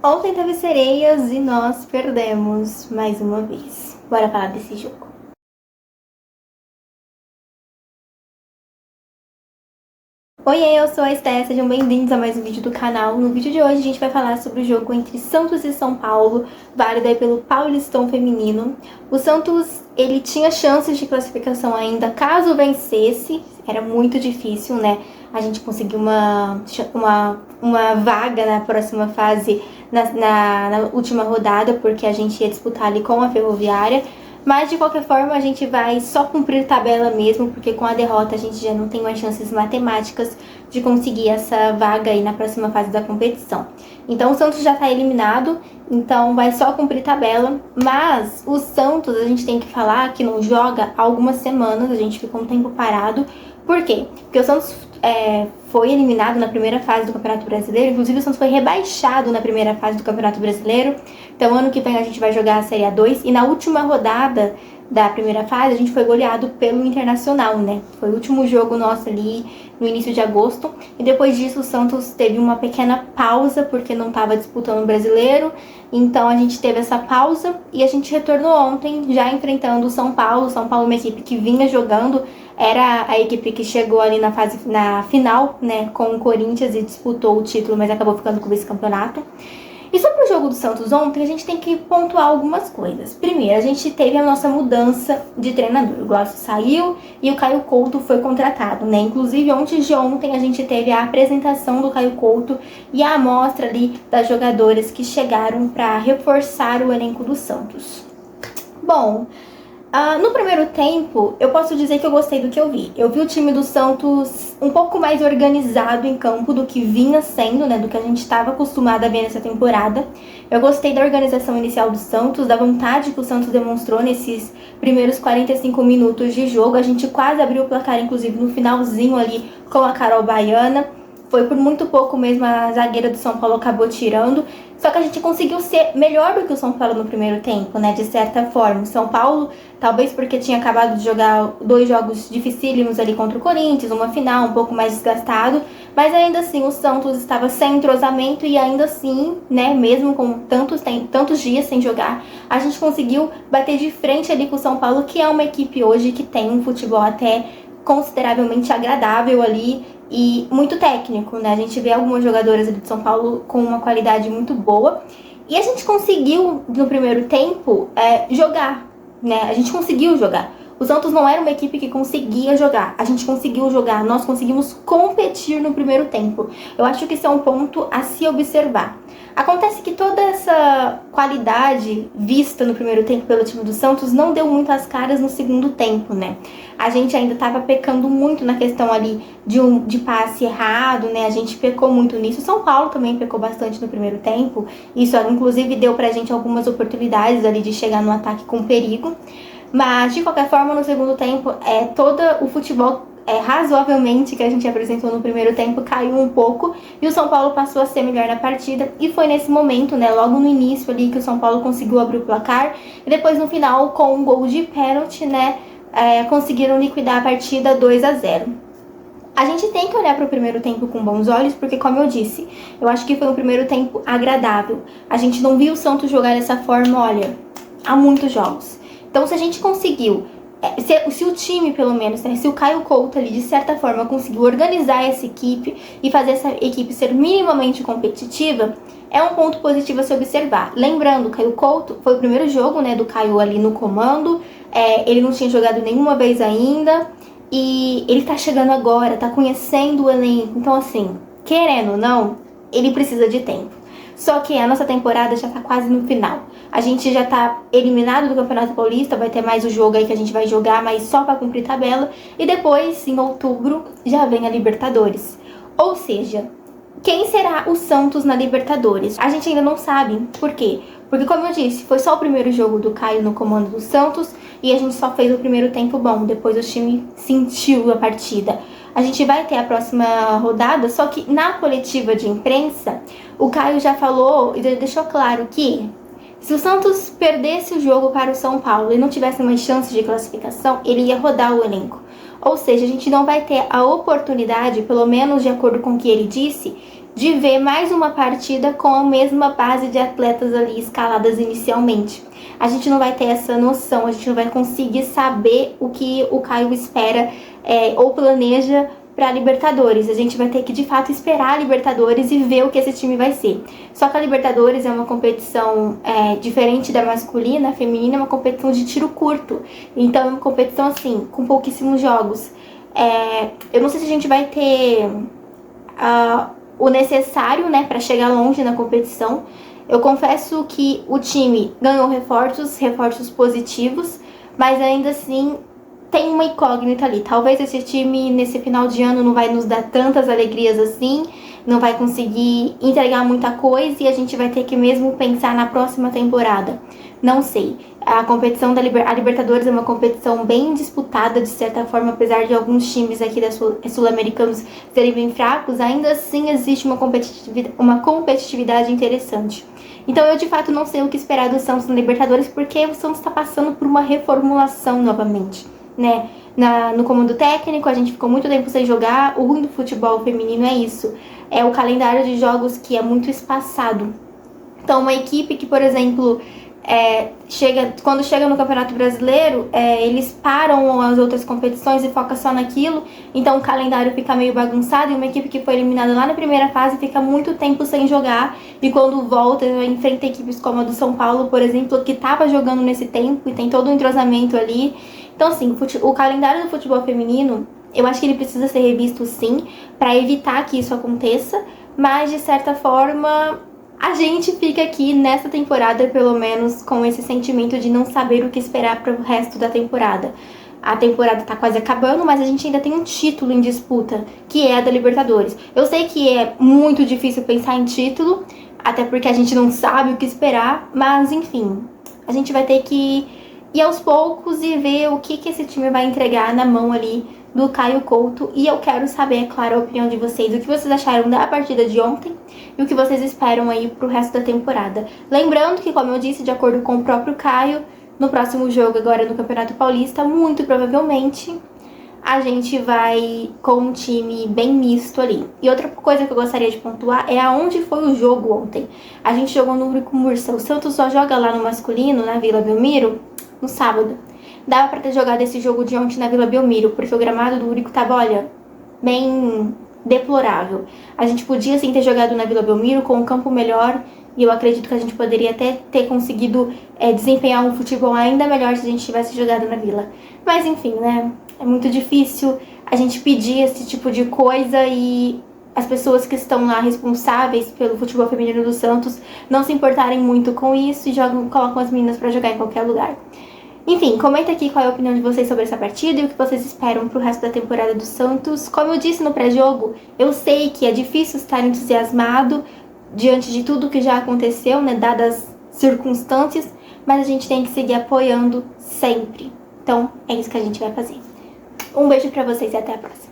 Ontem teve sereias e nós perdemos mais uma vez. Bora falar desse jogo. Oi, eu sou a Esté, sejam bem-vindos a mais um vídeo do canal. No vídeo de hoje a gente vai falar sobre o jogo entre Santos e São Paulo, válido aí pelo Paulistão Feminino. O Santos, ele tinha chances de classificação ainda caso vencesse, era muito difícil, né? A gente conseguir uma vaga na próxima fase, na última rodada, porque a gente ia disputar ali com a Ferroviária. Mas, de qualquer forma, a gente vai só cumprir tabela mesmo, porque com a derrota a gente já não tem mais chances matemáticas de conseguir essa vaga aí na próxima fase da competição. Então, o Santos já está eliminado, então vai só cumprir tabela. Mas o Santos, a gente tem que falar que não joga há algumas semanas, a gente ficou um tempo parado. Por quê? Porque o Santos foi eliminado na primeira fase do Campeonato Brasileiro. Inclusive, o Santos foi rebaixado na primeira fase do Campeonato Brasileiro. Então, ano que vem a gente vai jogar a Série A2. E na última rodada da primeira fase, a gente foi goleado pelo Internacional, né? Foi o último jogo nosso ali no início de agosto. E depois disso, o Santos teve uma pequena pausa, porque não estava disputando o Brasileiro. Então, a gente teve essa pausa e a gente retornou ontem, já enfrentando o São Paulo. O São Paulo é uma equipe que vinha jogando, era a equipe que chegou ali na final, né, com o Corinthians e disputou o título, mas acabou ficando com o vice-campeonato. E sobre o jogo do Santos ontem, a gente tem que pontuar algumas coisas. Primeiro, a gente teve a nossa mudança de treinador. O Glaucio saiu e o Caio Couto foi contratado, né? Inclusive, antes de ontem, a gente teve a apresentação do Caio Couto e a amostra ali das jogadoras que chegaram para reforçar o elenco do Santos. Bom, no primeiro tempo, eu posso dizer que eu gostei do que eu vi. Eu vi o time do Santos um pouco mais organizado em campo do que vinha sendo, né? Do que a gente estava acostumado a ver nessa temporada. Eu gostei da organização inicial do Santos, da vontade que o Santos demonstrou nesses primeiros 45 minutos de jogo. A gente quase abriu o placar, inclusive, no finalzinho ali com a Carol Baiana. Foi por muito pouco mesmo, a zagueira do São Paulo acabou tirando. Só que a gente conseguiu ser melhor do que o São Paulo no primeiro tempo, né? De certa forma. O São Paulo, talvez porque tinha acabado de jogar 2 jogos dificílimos ali contra o Corinthians, uma final um pouco mais desgastado. Mas ainda assim, o Santos estava sem entrosamento e ainda assim, né? Mesmo com tantos dias sem jogar, a gente conseguiu bater de frente ali com o São Paulo, que é uma equipe hoje que tem um futebol até consideravelmente agradável ali e muito técnico, né? A gente vê algumas jogadoras ali de São Paulo com uma qualidade muito boa e a gente conseguiu no primeiro tempo jogar, né? A gente conseguiu jogar. O Santos não era uma equipe que conseguia jogar, a gente conseguiu jogar, nós conseguimos competir no primeiro tempo. Eu acho que isso é um ponto a se observar. Acontece que toda essa qualidade vista no primeiro tempo pelo time do Santos não deu muitas caras no segundo tempo, né? A gente ainda estava pecando muito na questão ali de passe errado, né? A gente pecou muito nisso. O São Paulo também pecou bastante no primeiro tempo. Isso, inclusive, deu pra gente algumas oportunidades ali de chegar no ataque com perigo. Mas, de qualquer forma, no segundo tempo, todo o futebol razoavelmente que a gente apresentou no primeiro tempo caiu um pouco e o São Paulo passou a ser melhor na partida. E foi nesse momento, né, logo no início ali, que o São Paulo conseguiu abrir o placar. E depois, no final, com um gol de pênalti, né, conseguiram liquidar a partida 2-0. A gente tem que olhar para o primeiro tempo com bons olhos, porque, como eu disse, eu acho que foi um primeiro tempo agradável. A gente não viu o Santos jogar dessa forma, olha, há muitos jogos. Então, se a gente conseguiu, se o time, pelo menos, né, se o Caio Couto ali, de certa forma, conseguiu organizar essa equipe e fazer essa equipe ser minimamente competitiva, é um ponto positivo a se observar. Lembrando, o Caio Couto foi o primeiro jogo, né, do Caio ali no comando, ele não tinha jogado nenhuma vez ainda, e ele tá chegando agora, tá conhecendo o elenco. Então, assim, querendo ou não, ele precisa de tempo. Só que a nossa temporada já tá quase no final. A gente já tá eliminado do Campeonato Paulista, vai ter mais o jogo aí que a gente vai jogar, mas só pra cumprir tabela. E depois, em outubro, já vem a Libertadores. Ou seja, quem será o Santos na Libertadores? A gente ainda não sabe. Por quê? Porque, como eu disse, foi só o primeiro jogo do Caio no comando do Santos e a gente só fez o primeiro tempo bom. Depois o time sentiu a partida. A gente vai ter a próxima rodada, só que na coletiva de imprensa, o Caio já falou e deixou claro que se o Santos perdesse o jogo para o São Paulo e não tivesse mais chance de classificação, ele ia rodar o elenco. Ou seja, a gente não vai ter a oportunidade, pelo menos de acordo com o que ele disse, de ver mais uma partida com a mesma base de atletas ali escaladas inicialmente. A gente não vai ter essa noção, a gente não vai conseguir saber o que o Caio espera ou planeja para a Libertadores. A gente vai ter que, de fato, esperar a Libertadores e ver o que esse time vai ser. Só que a Libertadores é uma competição diferente da masculina, a feminina é uma competição de tiro curto. Então, é uma competição, assim, com pouquíssimos jogos. Eu não sei se a gente vai ter o necessário, né, para chegar longe na competição. Eu confesso que o time ganhou reforços positivos, mas ainda assim tem uma incógnita ali. Talvez esse time nesse final de ano não vai nos dar tantas alegrias assim, não vai conseguir entregar muita coisa e a gente vai ter que mesmo pensar na próxima temporada. Não sei. A competição da Libertadores é uma competição bem disputada, de certa forma, apesar de alguns times aqui sul-americanos serem bem fracos, ainda assim existe uma competitividade interessante. Então eu de fato não sei o que esperar do Santos na Libertadores, porque o Santos está passando por uma reformulação novamente, né? No comando técnico, a gente ficou muito tempo sem jogar. O ruim do futebol feminino é isso, é o calendário de jogos que é muito espaçado. Então uma equipe que, por exemplo, quando chega no Campeonato Brasileiro, eles param as outras competições e focam só naquilo, então o calendário fica meio bagunçado e uma equipe que foi eliminada lá na primeira fase fica muito tempo sem jogar e quando volta enfrenta equipes como a do São Paulo, por exemplo, que estava jogando nesse tempo e tem todo um entrosamento ali. Então assim, o calendário do futebol feminino, eu acho que ele precisa ser revisto sim, para evitar que isso aconteça, mas de certa forma a gente fica aqui nessa temporada, pelo menos, com esse sentimento de não saber o que esperar para o resto da temporada. A temporada tá quase acabando, mas a gente ainda tem um título em disputa, que é a da Libertadores. Eu sei que é muito difícil pensar em título, até porque a gente não sabe o que esperar, mas enfim, a gente vai ter que ir aos poucos e ver o que esse time vai entregar na mão ali do Caio Couto. E eu quero saber, é claro, a opinião de vocês, o que vocês acharam da partida de ontem e o que vocês esperam aí pro resto da temporada. Lembrando que, como eu disse, de acordo com o próprio Caio, no próximo jogo agora no Campeonato Paulista, muito provavelmente a gente vai com um time bem misto ali. E outra coisa que eu gostaria de pontuar é aonde foi o jogo ontem. A gente jogou no Úrico Mursa. O Santos só joga lá no masculino, na Vila Belmiro, no sábado. Dava pra ter jogado esse jogo de ontem na Vila Belmiro, porque o gramado do Úrico tava, olha, bem deplorável. A gente podia sim ter jogado na Vila Belmiro com um campo melhor e eu acredito que a gente poderia até ter conseguido desempenhar um futebol ainda melhor se a gente tivesse jogado na Vila. Mas enfim, né? É muito difícil a gente pedir esse tipo de coisa e as pessoas que estão lá responsáveis pelo futebol feminino do Santos não se importarem muito com isso e colocam as meninas pra jogar em qualquer lugar. Enfim, comenta aqui qual é a opinião de vocês sobre essa partida e o que vocês esperam pro resto da temporada do Santos. Como eu disse no pré-jogo, eu sei que é difícil estar entusiasmado diante de tudo que já aconteceu, né, dadas as circunstâncias, mas a gente tem que seguir apoiando sempre. Então, é isso que a gente vai fazer. Um beijo pra vocês e até a próxima.